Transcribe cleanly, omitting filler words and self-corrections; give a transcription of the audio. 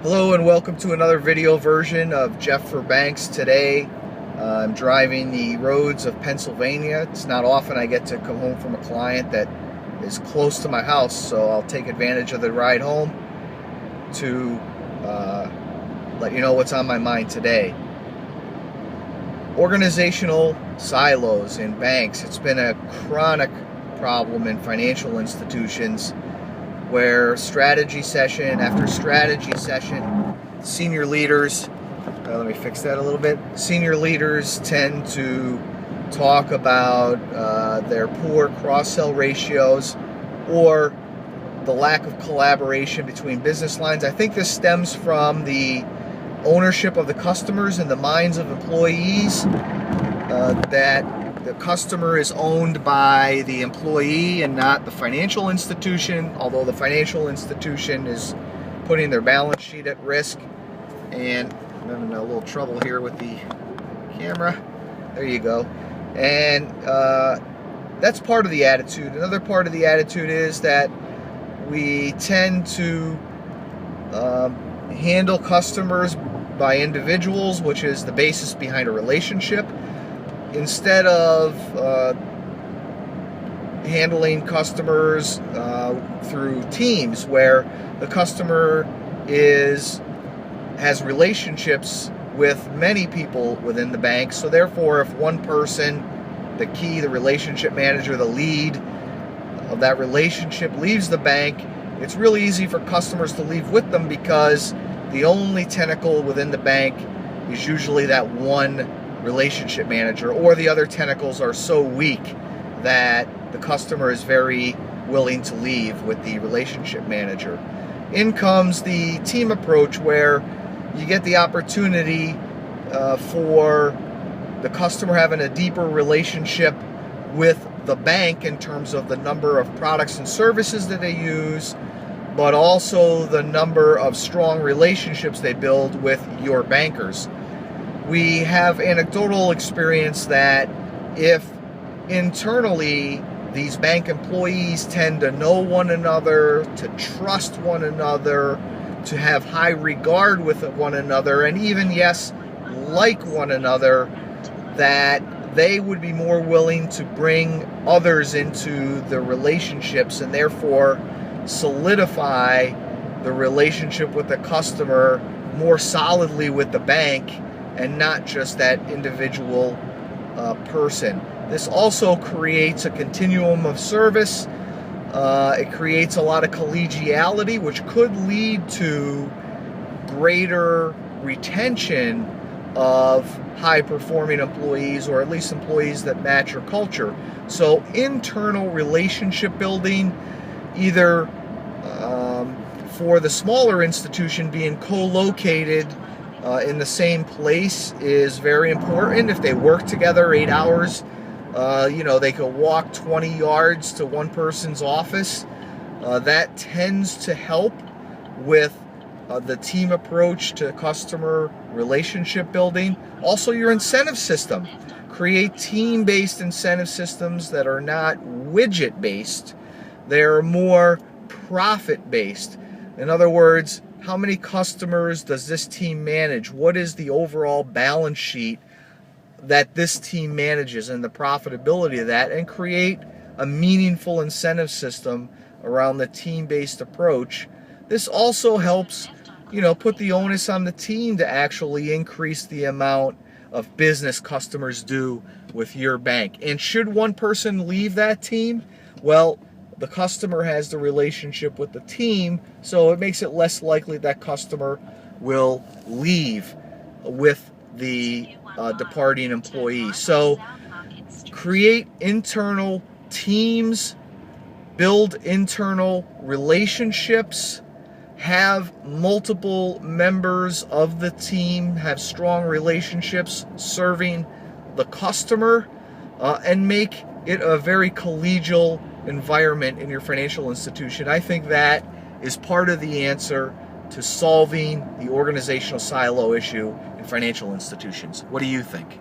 Hello and welcome to another video version of Jeff for Banks. Today I'm driving the roads of Pennsylvania. It's not often I get to come home from a client that is close to my house, so I'll take advantage of the ride home to let you know what's on my mind today. Organizational silos in banks. It's been a chronic problem in financial institutions where strategy session after strategy session, senior leaders, let me fix that a little bit, senior leaders tend to talk about their poor cross-sell ratios or the lack of collaboration between business lines. I think this stems from the ownership of the customers in the minds of employees, that the customer is owned by the employee and not the financial institution, although the financial institution is putting their balance sheet at risk. And I'm having a little trouble here with the camera. There you go. And that's part of the attitude. Another part of the attitude is that we tend to handle customers by individuals, which is the basis behind a relationship, instead of handling customers through teams where the customer has relationships with many people within the bank. So therefore, if one person, the relationship manager, the lead of that relationship, leaves the bank, it's really easy for customers to leave with them because the only tentacle within the bank is usually that one relationship manager, or the other tentacles are so weak that the customer is very willing to leave with the relationship manager. In comes the team approach, where you get the opportunity for the customer having a deeper relationship with the bank in terms of the number of products and services that they use, but also the number of strong relationships they build with your bankers. We have anecdotal experience that if internally these bank employees tend to know one another, to trust one another, to have high regard with one another, and even, yes, like one another, that they would be more willing to bring others into the relationships and therefore solidify the relationship with the customer more solidly with the bank and not just that individual person. This also creates a continuum of service. It creates a lot of collegiality, which could lead to greater retention of high-performing employees, or at least employees that match your culture. So internal relationship building, either for the smaller institution being co-located in the same place, is very important. If they work together 8 hours, they could walk 20 yards to one person's office. That tends to help with the team approach to customer relationship building. Also, your incentive system. Create team-based incentive systems that are not widget-based. They're more profit-based. In other words, how many customers does this team manage? What is the overall balance sheet that this team manages and the profitability of that? And create a meaningful incentive system around the team-based approach. This also helps, put the onus on the team to actually increase the amount of business customers do with your bank. And should one person leave that team, well, the customer has the relationship with the team, so it makes it less likely that customer will leave with the departing employee. So create internal teams, build internal relationships, have multiple members of the team have strong relationships serving the customer, and make it a very collegial environment in your financial institution. I think that is part of the answer to solving the organizational silo issue in financial institutions. What do you think?